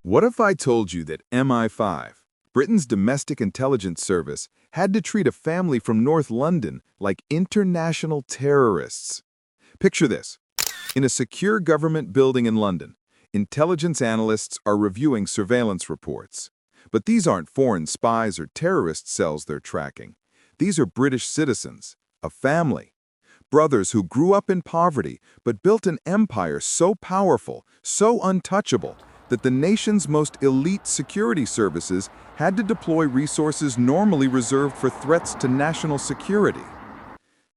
What if I told you that MI5, Britain's domestic intelligence service, had to treat a family from North London like international terrorists? Picture this. In a secure government building in London, intelligence analysts are reviewing surveillance reports. But these aren't foreign spies or terrorist cells they're tracking. These are British citizens, a family. Brothers who grew up in poverty but built an empire so powerful, so untouchable, that the nation's most elite security services had to deploy resources normally reserved for threats to national security.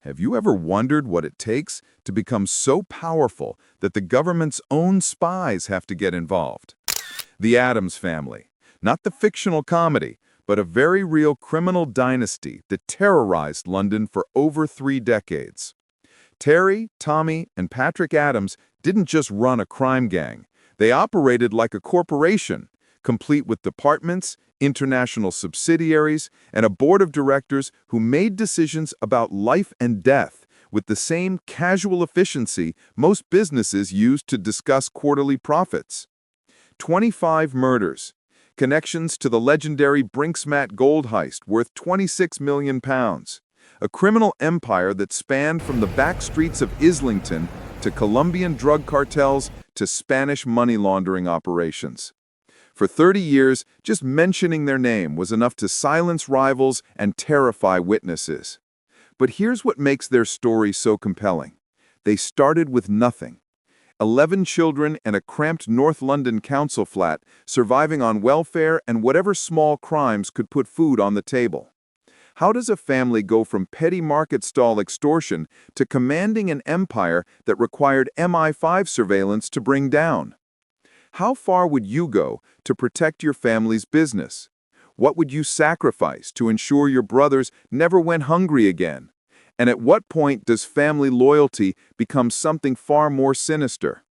Have you ever wondered what it takes to become so powerful that the government's own spies have to get involved? The Addams family, not the fictional comedy, but a very real criminal dynasty that terrorized London for over 3 decades. Terry, Tommy, and Patrick Addams didn't just run a crime gang. They operated like a corporation, complete with departments, international subsidiaries, and a board of directors who made decisions about life and death with the same casual efficiency most businesses use to discuss quarterly profits. 25 murders, connections to the legendary Brinksmat gold heist worth £26 million, a criminal empire that spanned from the back streets of Islington to Colombian drug cartels to Spanish money laundering operations. For 30 years, just mentioning their name was enough to silence rivals and terrify witnesses. But here's what makes their story so compelling. They started with nothing. 11 children and a cramped North London council flat, surviving on welfare and whatever small crimes could put food on the table. How does a family go from petty market stall extortion to commanding an empire that required MI5 surveillance to bring down? How far would you go to protect your family's business? What would you sacrifice to ensure your brothers never went hungry again? And at what point does family loyalty become something far more sinister?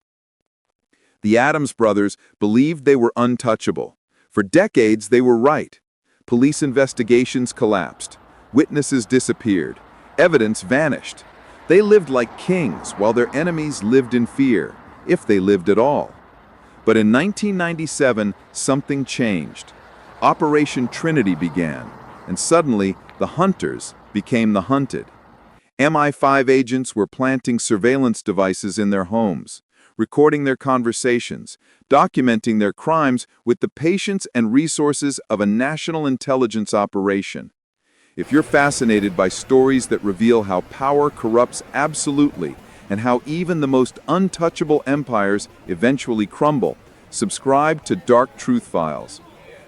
The Addams brothers believed they were untouchable. For decades, they were right. Police investigations collapsed. Witnesses disappeared. Evidence vanished. They lived like kings while their enemies lived in fear, if they lived at all. But in 1997, something changed. Operation Trinity began, and suddenly the hunters became the hunted. MI5 agents were planting surveillance devices in their homes, recording their conversations, documenting their crimes with the patience and resources of a national intelligence operation. If you're fascinated by stories that reveal how power corrupts absolutely and how even the most untouchable empires eventually crumble, subscribe to Dark Truth Files.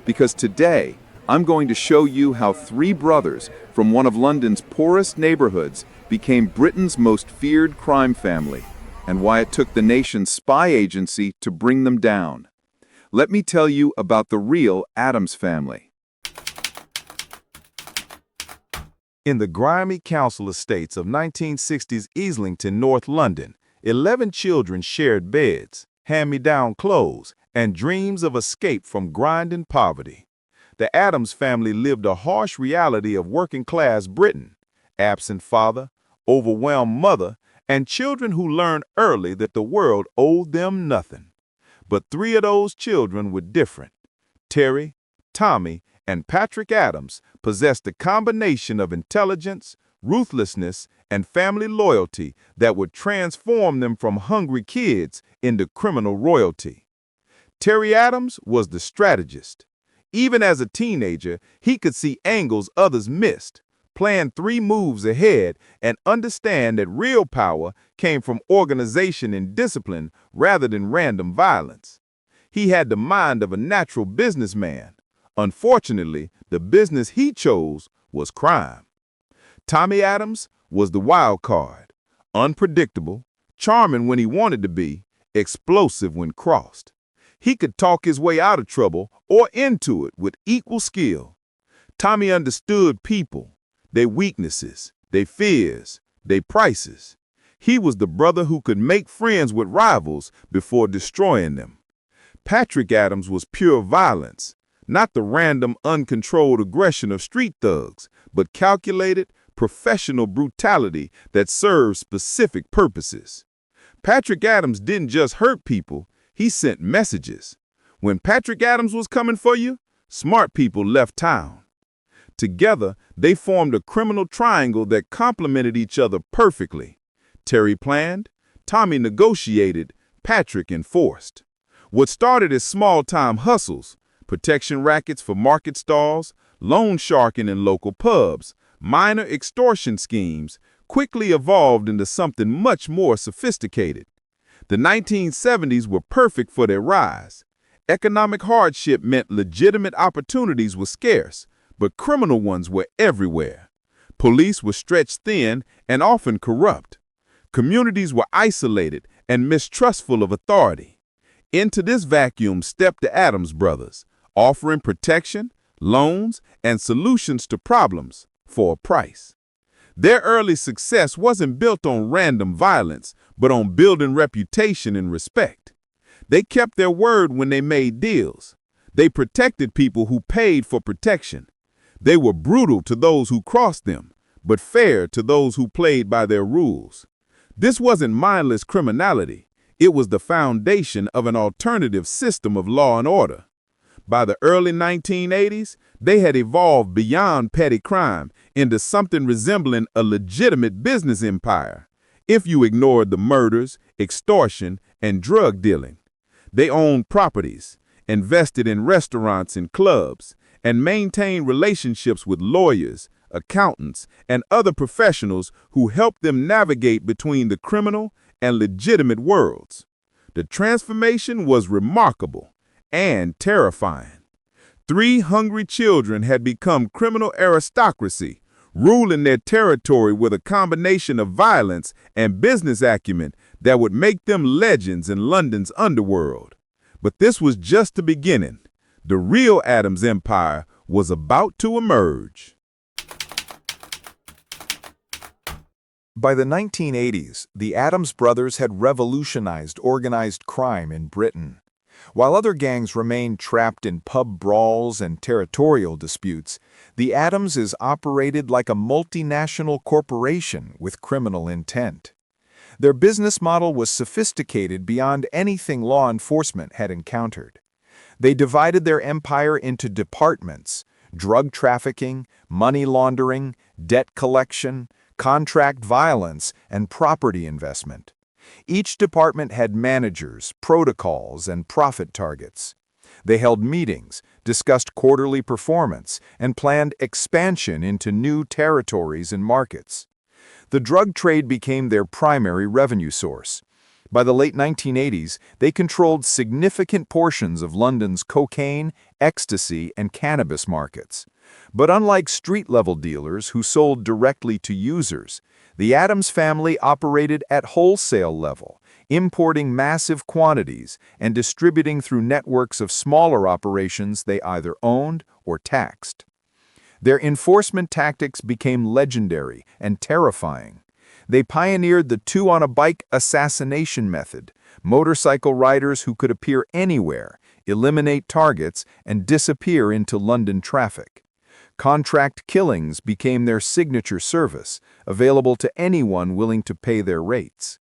Because today, I'm going to show you how 3 brothers from one of London's poorest neighborhoods became Britain's most feared crime family, and why it took the nation's spy agency to bring them down. Let me tell you about the real Addams family. In the grimy council estates of 1960s Islington, North London, 11 children shared beds, hand-me-down clothes, and dreams of escape from grinding poverty. The Addams family lived a harsh reality of working-class Britain: absent father, overwhelmed mother, and children who learned early that the world owed them nothing. But 3 of those children were different. Terry, Tommy, and Patrick Addams possessed a combination of intelligence, ruthlessness, and family loyalty that would transform them from hungry kids into criminal royalty. Terry Addams was the strategist. Even as a teenager, he could see angles others missed, plan 3 moves ahead, and understand that real power came from organization and discipline rather than random violence. He had the mind of a natural businessman. Unfortunately, the business he chose was crime. Tommy Addams was the wild card, unpredictable, charming when he wanted to be, explosive when crossed. He could talk his way out of trouble or into it with equal skill. Tommy understood people, their weaknesses, their fears, their prices. He was the brother who could make friends with rivals before destroying them. Patrick Addams was pure violence, not the random, uncontrolled aggression of street thugs, but calculated, professional brutality that served specific purposes. Patrick Addams didn't just hurt people, he sent messages. When Patrick Adams was coming for you, smart people left town. Together, they formed a criminal triangle that complemented each other perfectly. Terry planned, Tommy negotiated, Patrick enforced. What started as small-time hustles, protection rackets for market stalls, loan sharking in local pubs, minor extortion schemes, quickly evolved into something much more sophisticated. The 1970s were perfect for their rise. Economic hardship meant legitimate opportunities were scarce, but criminal ones were everywhere. Police were stretched thin and often corrupt. Communities were isolated and mistrustful of authority. Into this vacuum stepped the Adams brothers, offering protection, loans, and solutions to problems for a price. Their early success wasn't built on random violence, but on building reputation and respect. They kept their word when they made deals. They protected people who paid for protection. They were brutal to those who crossed them, but fair to those who played by their rules. This wasn't mindless criminality. It was the foundation of an alternative system of law and order. By the early 1980s, they had evolved beyond petty crime into something resembling a legitimate business empire, if you ignored the murders, extortion, and drug dealing. They owned properties, invested in restaurants and clubs, and maintained relationships with lawyers, accountants, and other professionals who helped them navigate between the criminal and legitimate worlds. The transformation was remarkable and terrifying. 3 hungry children had become criminal aristocracy, ruling their territory with a combination of violence and business acumen that would make them legends in London's underworld. But this was just the beginning. The real Adams empire was about to emerge. By the 1980s, the Adams brothers had revolutionized organized crime in Britain. While other gangs remained trapped in pub brawls and territorial disputes, the Adamses operated like a multinational corporation with criminal intent. Their business model was sophisticated beyond anything law enforcement had encountered. They divided their empire into departments: drug trafficking, money laundering, debt collection, contract violence, and property investment. Each department had managers, protocols, and profit targets. They held meetings, discussed quarterly performance, and planned expansion into new territories and markets. The drug trade became their primary revenue source. By the late 1980s, they controlled significant portions of London's cocaine, ecstasy, and cannabis markets. But unlike street-level dealers who sold directly to users, the Adams family operated at wholesale level, importing massive quantities and distributing through networks of smaller operations they either owned or taxed. Their enforcement tactics became legendary and terrifying. They pioneered the two-on-a-bike assassination method, motorcycle riders who could appear anywhere, eliminate targets, and disappear into London traffic. Contract killings became their signature service, available to anyone willing to pay their rates.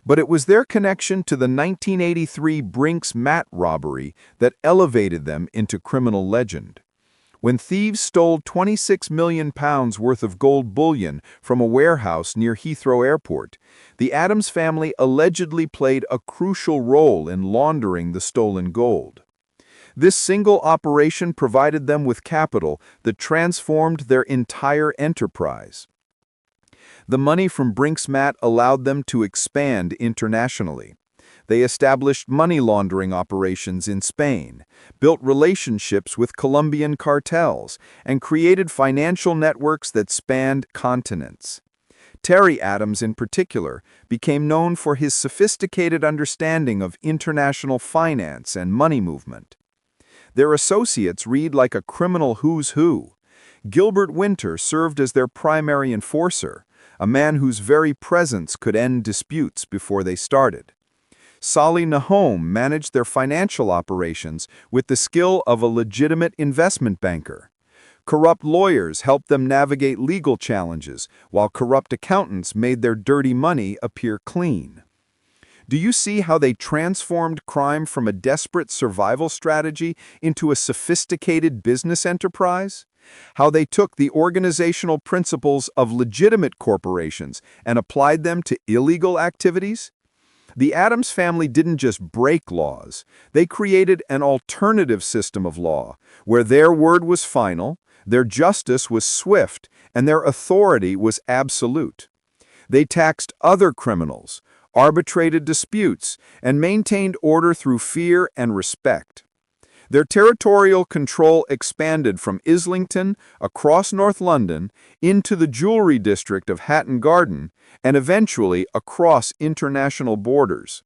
But it was their connection to the 1983 Brinks Mat robbery that elevated them into criminal legend. When thieves stole £26 million worth of gold bullion from a warehouse near Heathrow Airport, the Adams family allegedly played a crucial role in laundering the stolen gold. This single operation provided them with capital that transformed their entire enterprise. The money from Brinks Mat allowed them to expand internationally. They established money laundering operations in Spain, built relationships with Colombian cartels, and created financial networks that spanned continents. Terry Adams, in particular, became known for his sophisticated understanding of international finance and money movement. Their associates read like a criminal who's who. Gilbert Winter served as their primary enforcer, a man whose very presence could end disputes before they started. Solly Nahom managed their financial operations with the skill of a legitimate investment banker. Corrupt lawyers helped them navigate legal challenges, while corrupt accountants made their dirty money appear clean. Do you see how they transformed crime from a desperate survival strategy into a sophisticated business enterprise? How they took the organizational principles of legitimate corporations and applied them to illegal activities? The Addams family didn't just break laws, they created an alternative system of law, where their word was final, their justice was swift, and their authority was absolute. They taxed other criminals, arbitrated disputes, and maintained order through fear and respect. Their territorial control expanded from Islington across North London into the jewelry district of Hatton Garden and eventually across international borders.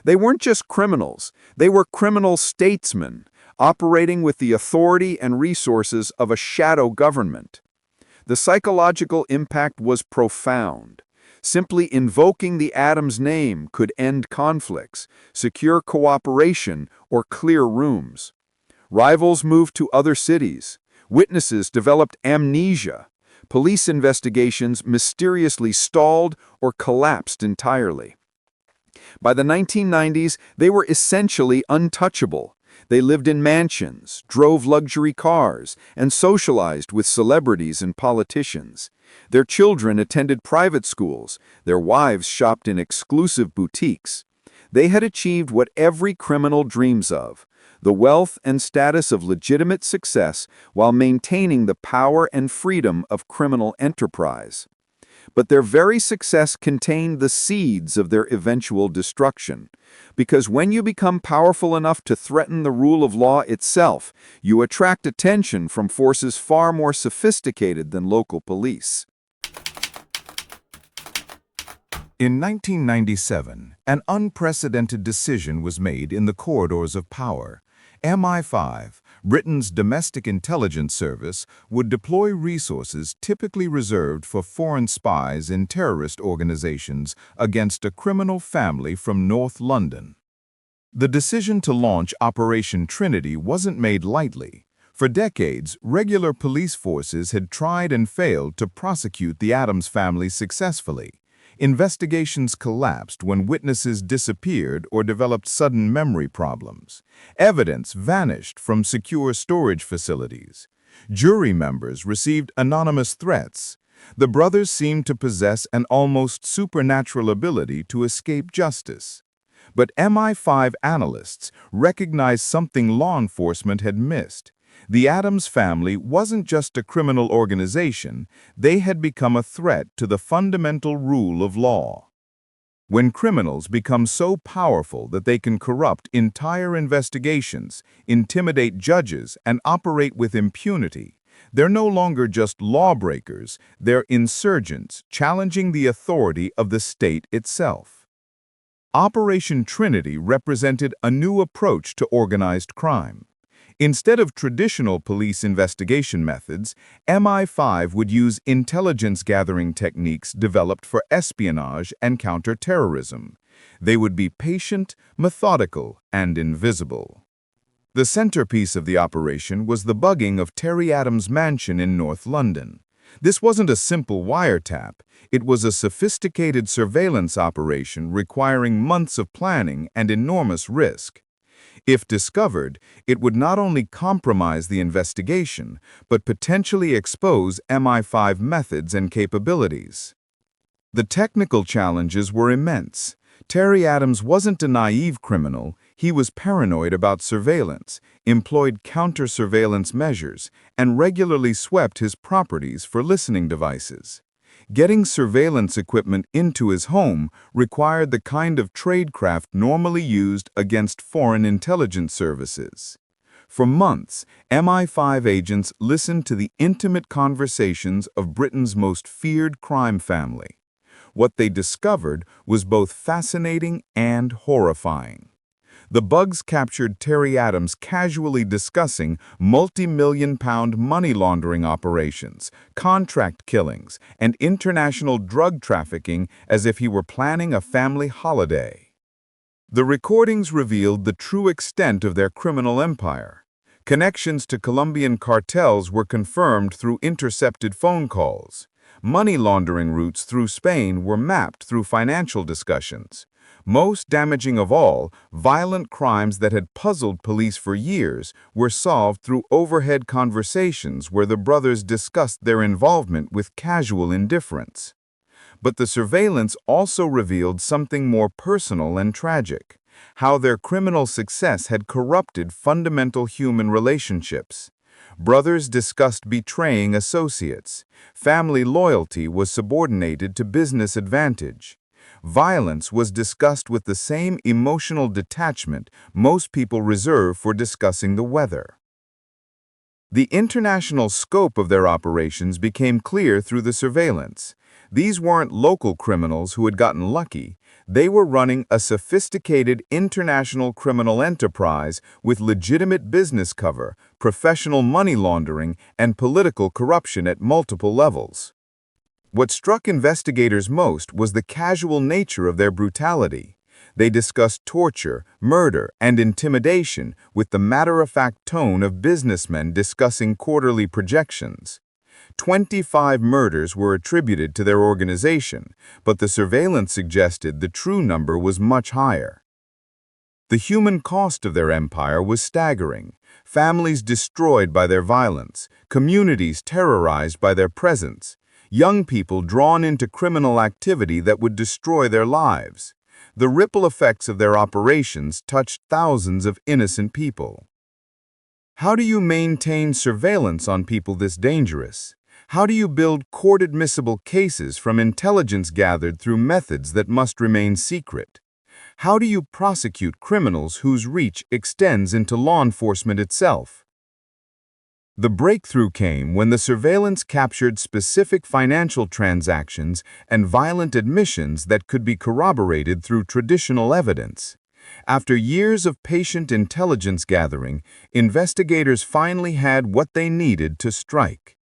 They weren't just criminals, they were criminal statesmen, operating with the authority and resources of a shadow government. The psychological impact was profound. Simply invoking the Addams name could end conflicts, secure cooperation, or clear rooms. Rivals moved to other cities. Witnesses developed amnesia. Police investigations mysteriously stalled or collapsed entirely. By the 1990s, they were essentially untouchable. They lived in mansions, drove luxury cars, and socialized with celebrities and politicians. Their children attended private schools. Their wives shopped in exclusive boutiques. They had achieved what every criminal dreams of: the wealth and status of legitimate success while maintaining the power and freedom of criminal enterprise. But their very success contained the seeds of their eventual destruction. Because when you become powerful enough to threaten the rule of law itself, you attract attention from forces far more sophisticated than local police. In 1997, an unprecedented decision was made in the corridors of power. MI5, Britain's domestic intelligence service, would deploy resources typically reserved for foreign spies in terrorist organizations against a criminal family from North London. The decision to launch Operation Trinity wasn't made lightly. For decades, regular police forces had tried and failed to prosecute the Addams family successfully. Investigations collapsed when witnesses disappeared or developed sudden memory problems. Evidence vanished from secure storage facilities. Jury members received anonymous threats. The brothers seemed to possess an almost supernatural ability to escape justice. But MI5 analysts recognized something law enforcement had missed. The Addams family wasn't just a criminal organization, they had become a threat to the fundamental rule of law. When criminals become so powerful that they can corrupt entire investigations, intimidate judges, and operate with impunity, they're no longer just lawbreakers, they're insurgents challenging the authority of the state itself. Operation Trinity represented a new approach to organized crime. Instead of traditional police investigation methods, MI5 would use intelligence-gathering techniques developed for espionage and counter-terrorism. They would be patient, methodical, and invisible. The centerpiece of the operation was the bugging of Terry Addams' mansion in North London. This wasn't a simple wiretap. It was a sophisticated surveillance operation requiring months of planning and enormous risk. If discovered, it would not only compromise the investigation, but potentially expose MI5 methods and capabilities. The technical challenges were immense. Terry Addams wasn't a naive criminal, he was paranoid about surveillance, employed counter-surveillance measures, and regularly swept his properties for listening devices. Getting surveillance equipment into his home required the kind of tradecraft normally used against foreign intelligence services. For months, MI5 agents listened to the intimate conversations of Britain's most feared crime family. What they discovered was both fascinating and horrifying. The bugs captured Terry Addams casually discussing multi-million-pound money laundering operations, contract killings, and international drug trafficking as if he were planning a family holiday. The recordings revealed the true extent of their criminal empire. Connections to Colombian cartels were confirmed through intercepted phone calls. Money laundering routes through Spain were mapped through financial discussions. Most damaging of all, violent crimes that had puzzled police for years were solved through overhead conversations where the brothers discussed their involvement with casual indifference. But the surveillance also revealed something more personal and tragic: how their criminal success had corrupted fundamental human relationships. Brothers discussed betraying associates. Family loyalty was subordinated to business advantage. Violence was discussed with the same emotional detachment most people reserve for discussing the weather. The international scope of their operations became clear through the surveillance. These weren't local criminals who had gotten lucky. They were running a sophisticated international criminal enterprise with legitimate business cover, professional money laundering, and political corruption at multiple levels. What struck investigators most was the casual nature of their brutality. They discussed torture, murder, and intimidation with the matter-of-fact tone of businessmen discussing quarterly projections. 25 murders were attributed to their organization, but the surveillance suggested the true number was much higher. The human cost of their empire was staggering. Families destroyed by their violence, communities terrorized by their presence, young people drawn into criminal activity that would destroy their lives. The ripple effects of their operations touched thousands of innocent people. How do you maintain surveillance on people this dangerous? How do you build court-admissible cases from intelligence gathered through methods that must remain secret? How do you prosecute criminals whose reach extends into law enforcement itself? The breakthrough came when the surveillance captured specific financial transactions and violent admissions that could be corroborated through traditional evidence. After years of patient intelligence gathering, investigators finally had what they needed to strike.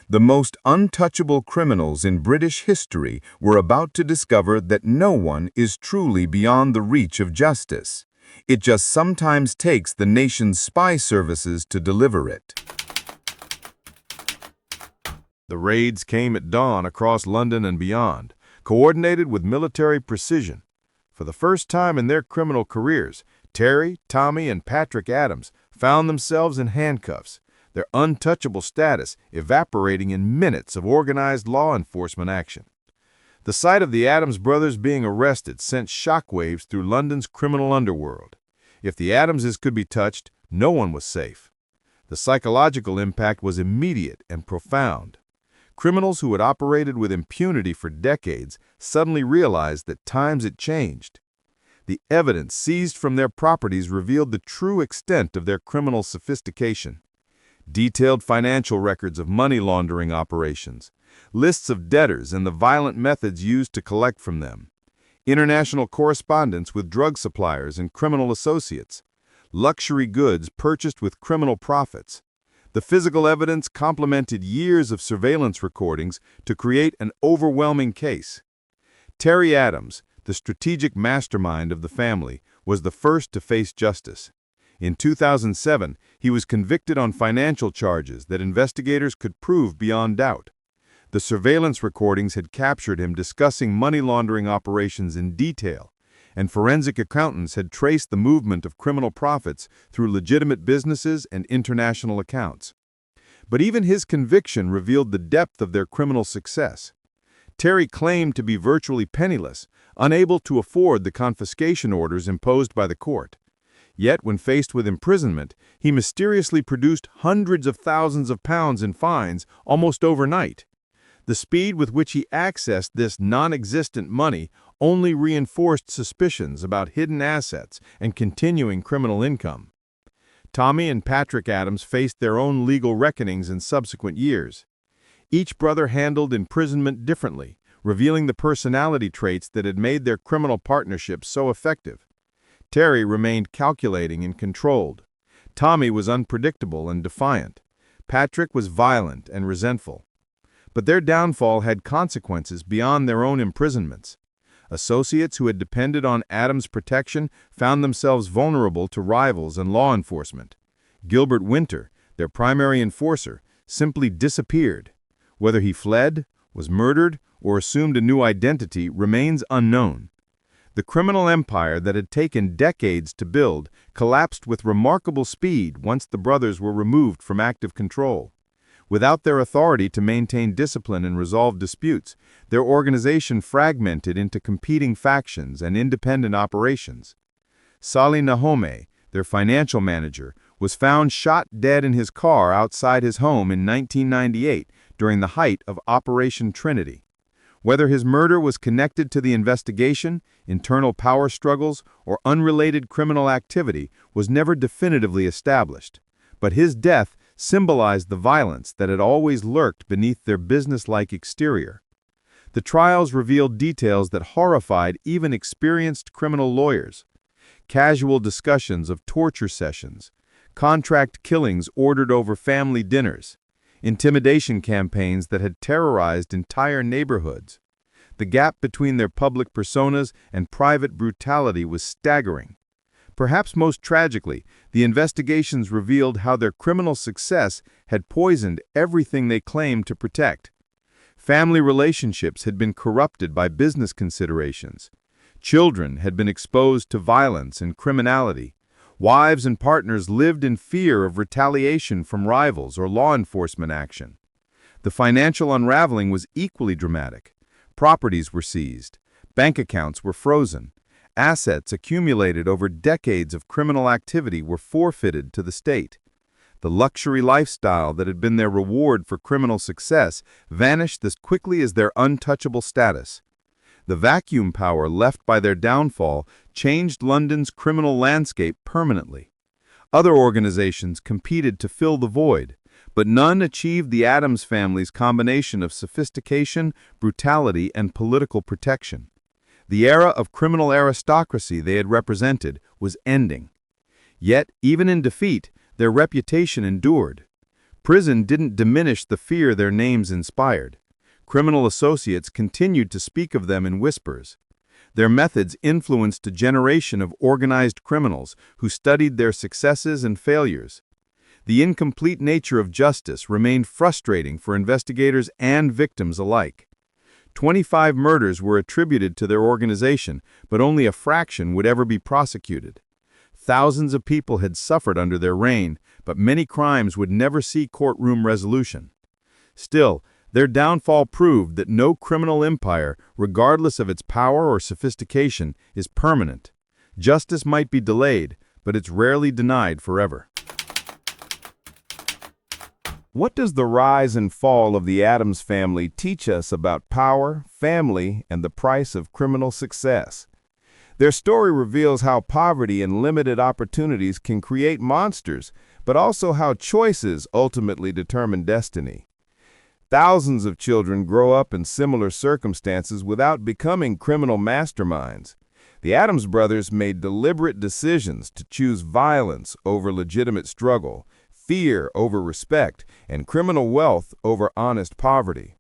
The most untouchable criminals in British history were about to discover that no one is truly beyond the reach of justice. It just sometimes takes the nation's spy services to deliver it. The raids came at dawn across London and beyond, coordinated with military precision. For the first time in their criminal careers, Terry, Tommy, and Patrick Adams found themselves in handcuffs, their untouchable status evaporating in minutes of organized law enforcement action. The sight of the Adams brothers being arrested sent shockwaves through London's criminal underworld. If the Adamses could be touched, no one was safe. The psychological impact was immediate and profound. Criminals who had operated with impunity for decades suddenly realized that times had changed. The evidence seized from their properties revealed the true extent of their criminal sophistication. Detailed financial records of money laundering operations, lists of debtors and the violent methods used to collect from them, international correspondence with drug suppliers and criminal associates, luxury goods purchased with criminal profits. The physical evidence complemented years of surveillance recordings to create an overwhelming case. Terry Adams, the strategic mastermind of the family, was the first to face justice. In 2007, he was convicted on financial charges that investigators could prove beyond doubt. The surveillance recordings had captured him discussing money laundering operations in detail, and forensic accountants had traced the movement of criminal profits through legitimate businesses and international accounts. But even his conviction revealed the depth of their criminal success. Terry claimed to be virtually penniless, unable to afford the confiscation orders imposed by the court. Yet, when faced with imprisonment, he mysteriously produced hundreds of thousands of pounds in fines almost overnight. The speed with which he accessed this non-existent money only reinforced suspicions about hidden assets and continuing criminal income. Tommy and Patrick Adams faced their own legal reckonings in subsequent years. Each brother handled imprisonment differently, revealing the personality traits that had made their criminal partnership so effective. Terry remained calculating and controlled. Tommy was unpredictable and defiant. Patrick was violent and resentful. But their downfall had consequences beyond their own imprisonments. Associates who had depended on Adams' protection found themselves vulnerable to rivals and law enforcement. Gilbert Winter, their primary enforcer, simply disappeared. Whether he fled, was murdered, or assumed a new identity remains unknown. The criminal empire that had taken decades to build collapsed with remarkable speed once the brothers were removed from active control. Without their authority to maintain discipline and resolve disputes, their organization fragmented into competing factions and independent operations. Salih Nahome, their financial manager, was found shot dead in his car outside his home in 1998 during the height of Operation Trinity. Whether his murder was connected to the investigation, internal power struggles, or unrelated criminal activity was never definitively established, but his death symbolized the violence that had always lurked beneath their businesslike exterior. The trials revealed details that horrified even experienced criminal lawyers. Casual discussions of torture sessions, contract killings ordered over family dinners, intimidation campaigns that had terrorized entire neighborhoods. The gap between their public personas and private brutality was staggering. Perhaps most tragically, the investigations revealed how their criminal success had poisoned everything they claimed to protect. Family relationships had been corrupted by business considerations. Children had been exposed to violence and criminality. Wives and partners lived in fear of retaliation from rivals or law enforcement action. The financial unraveling was equally dramatic. Properties were seized. Bank accounts were frozen. Assets accumulated over decades of criminal activity were forfeited to the state. The luxury lifestyle that had been their reward for criminal success vanished as quickly as their untouchable status. The vacuum power left by their downfall changed London's criminal landscape permanently. Other organizations competed to fill the void, but none achieved the Addams family's combination of sophistication, brutality, and political protection. The era of criminal aristocracy they had represented was ending. Yet, even in defeat, their reputation endured. Prison didn't diminish the fear their names inspired. Criminal associates continued to speak of them in whispers. Their methods influenced a generation of organized criminals who studied their successes and failures. The incomplete nature of justice remained frustrating for investigators and victims alike. 25 murders were attributed to their organization, but only a fraction would ever be prosecuted. Thousands of people had suffered under their reign, but many crimes would never see courtroom resolution. Still, their downfall proved that no criminal empire, regardless of its power or sophistication, is permanent. Justice might be delayed, but it's rarely denied forever. What does the rise and fall of the Addams family teach us about power, family, and the price of criminal success? Their story reveals how poverty and limited opportunities can create monsters, but also how choices ultimately determine destiny. Thousands of children grow up in similar circumstances without becoming criminal masterminds. The Addams brothers made deliberate decisions to choose violence over legitimate struggle, fear over respect, and criminal wealth over honest poverty.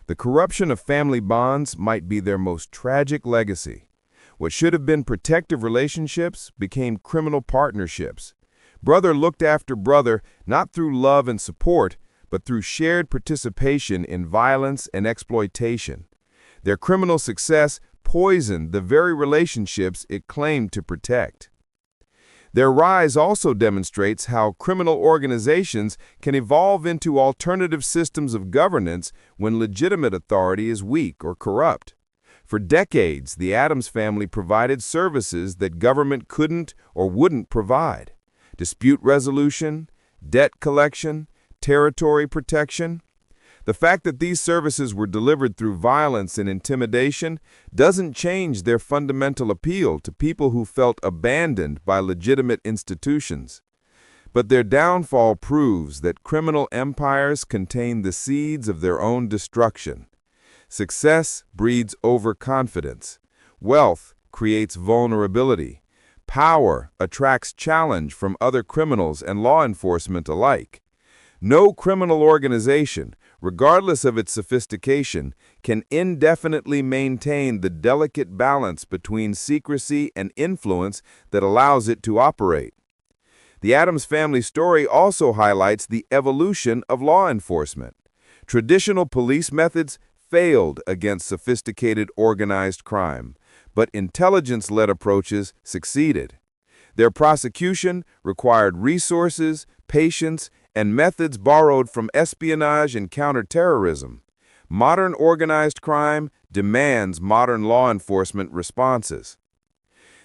The corruption of family bonds might be their most tragic legacy. What should have been protective relationships became criminal partnerships. Brother looked after brother not through love and support, but through shared participation in violence and exploitation. Their criminal success poisoned the very relationships it claimed to protect. Their rise also demonstrates how criminal organizations can evolve into alternative systems of governance when legitimate authority is weak or corrupt. For decades, the Addams family provided services that government couldn't or wouldn't provide: dispute resolution, debt collection, territory protection. The fact that these services were delivered through violence and intimidation doesn't change their fundamental appeal to people who felt abandoned by legitimate institutions. But their downfall proves that criminal empires contain the seeds of their own destruction. Success breeds overconfidence. Wealth creates vulnerability. Power attracts challenge from other criminals and law enforcement alike. No criminal organization, regardless of its sophistication, can indefinitely maintain the delicate balance between secrecy and influence that allows it to operate. The Addams family story also highlights the evolution of law enforcement. Traditional police methods failed against sophisticated organized crime, but intelligence-led approaches succeeded. Their prosecution required resources, patience, and methods borrowed from espionage and counter-terrorism. Modern organized crime demands modern law enforcement responses.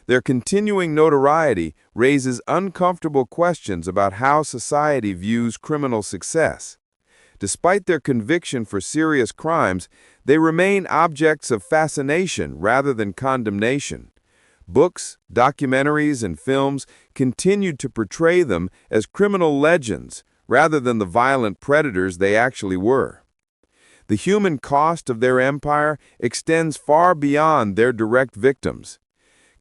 Their continuing notoriety raises uncomfortable questions about how society views criminal success. Despite their conviction for serious crimes, they remain objects of fascination rather than condemnation. Books, documentaries, and films continued to portray them as criminal legends rather than the violent predators they actually were. The human cost of their empire extends far beyond their direct victims.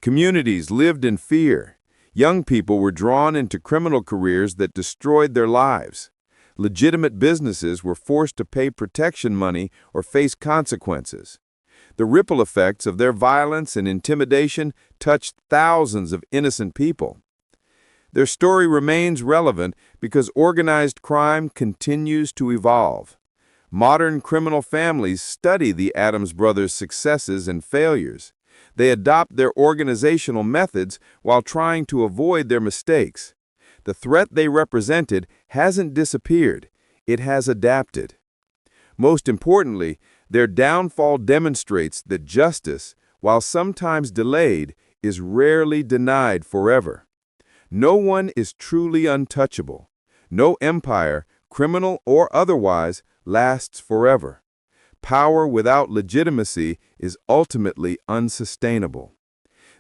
Communities lived in fear. Young people were drawn into criminal careers that destroyed their lives. Legitimate businesses were forced to pay protection money or face consequences. The ripple effects of their violence and intimidation touched thousands of innocent people. Their story remains relevant because organized crime continues to evolve. Modern criminal families study the Addams brothers' successes and failures. They adopt their organizational methods while trying to avoid their mistakes. The threat they represented hasn't disappeared, it has adapted. Most importantly, their downfall demonstrates that justice, while sometimes delayed, is rarely denied forever. No one is truly untouchable. No empire, criminal or otherwise, lasts forever. Power without legitimacy is ultimately unsustainable.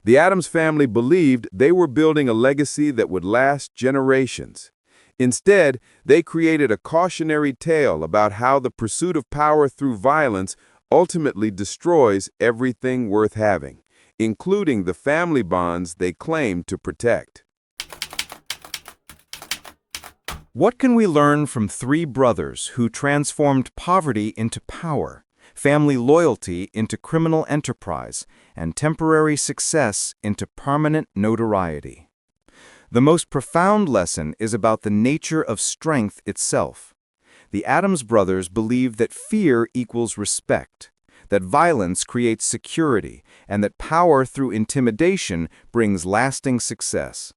The Addams family believed they were building a legacy that would last generations. Instead, they created a cautionary tale about how the pursuit of power through violence ultimately destroys everything worth having, including the family bonds they claimed to protect. What can we learn from three brothers who transformed poverty into power, family loyalty into criminal enterprise, and temporary success into permanent notoriety? The most profound lesson is about the nature of strength itself. The Addams brothers believed that fear equals respect, that violence creates security, and that power through intimidation brings lasting success.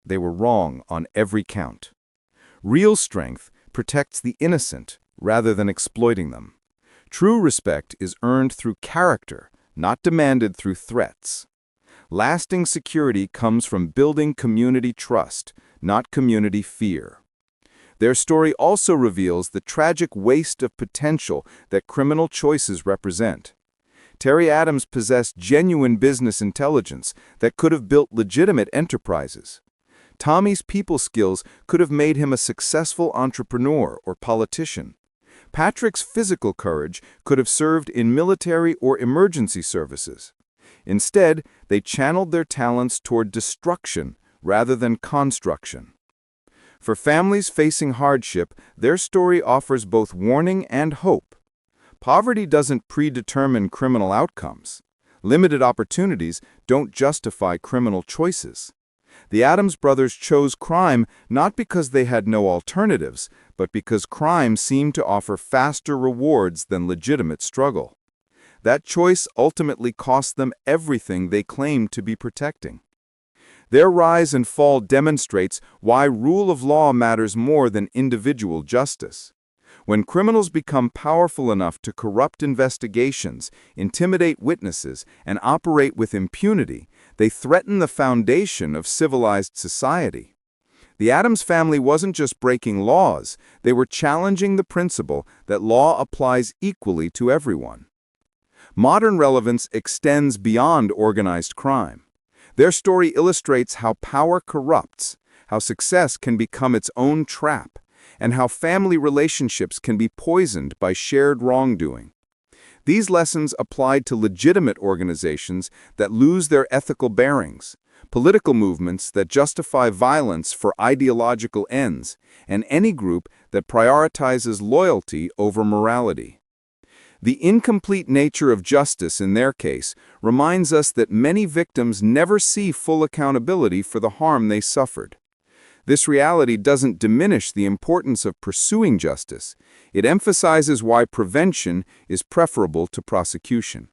They were wrong on every count. Real strength protects the innocent rather than exploiting them. True respect is earned through character, not demanded through threats. Lasting security comes from building community trust, not community fear. Their story also reveals the tragic waste of potential that criminal choices represent. Terry Addams possessed genuine business intelligence that could have built legitimate enterprises. Tommy's people skills could have made him a successful entrepreneur or politician. Patrick's physical courage could have served in military or emergency services. Instead, they channeled their talents toward destruction rather than construction. For families facing hardship, their story offers both warning and hope. Poverty doesn't predetermine criminal outcomes. Limited opportunities don't justify criminal choices. The Addams brothers chose crime not because they had no alternatives, but because crime seemed to offer faster rewards than legitimate struggle. That choice ultimately cost them everything they claimed to be protecting. Their rise and fall demonstrates why rule of law matters more than individual justice. When criminals become powerful enough to corrupt investigations, intimidate witnesses, and operate with impunity, they threaten the foundation of civilized society. The Addams family wasn't just breaking laws, they were challenging the principle that law applies equally to everyone. Modern relevance extends beyond organized crime. Their story illustrates how power corrupts, how success can become its own trap, and how family relationships can be poisoned by shared wrongdoing. These lessons applied to legitimate organizations that lose their ethical bearings, political movements that justify violence for ideological ends, and any group that prioritizes loyalty over morality. The incomplete nature of justice in their case reminds us that many victims never see full accountability for the harm they suffered. This reality doesn't diminish the importance of pursuing justice. It emphasizes why prevention is preferable to prosecution.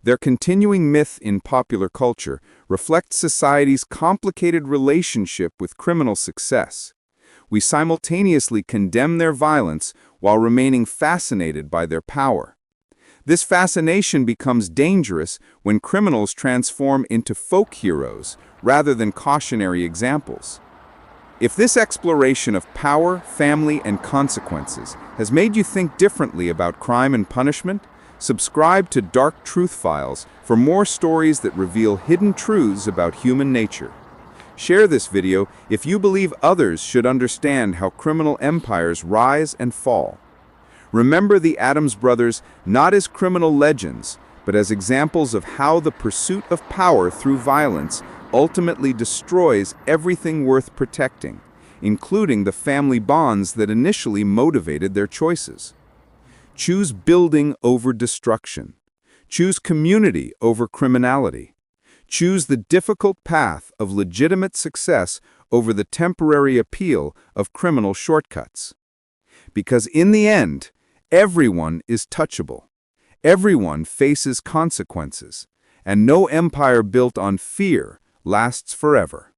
Their continuing myth in popular culture reflects society's complicated relationship with criminal success. We simultaneously condemn their violence while remaining fascinated by their power. This fascination becomes dangerous when criminals transform into folk heroes rather than cautionary examples. If this exploration of power, family, and consequences has made you think differently about crime and punishment, subscribe to Dark Truth Files for more stories that reveal hidden truths about human nature. Share this video if you believe others should understand how criminal empires rise and fall. Remember the Addams brothers not as criminal legends, but as examples of how the pursuit of power through violence ultimately destroys everything worth protecting, including the family bonds that initially motivated their choices. Choose building over destruction. Choose community over criminality. Choose the difficult path of legitimate success over the temporary appeal of criminal shortcuts. Because in the end, everyone is touchable. Everyone faces consequences, and no empire built on fear lasts forever.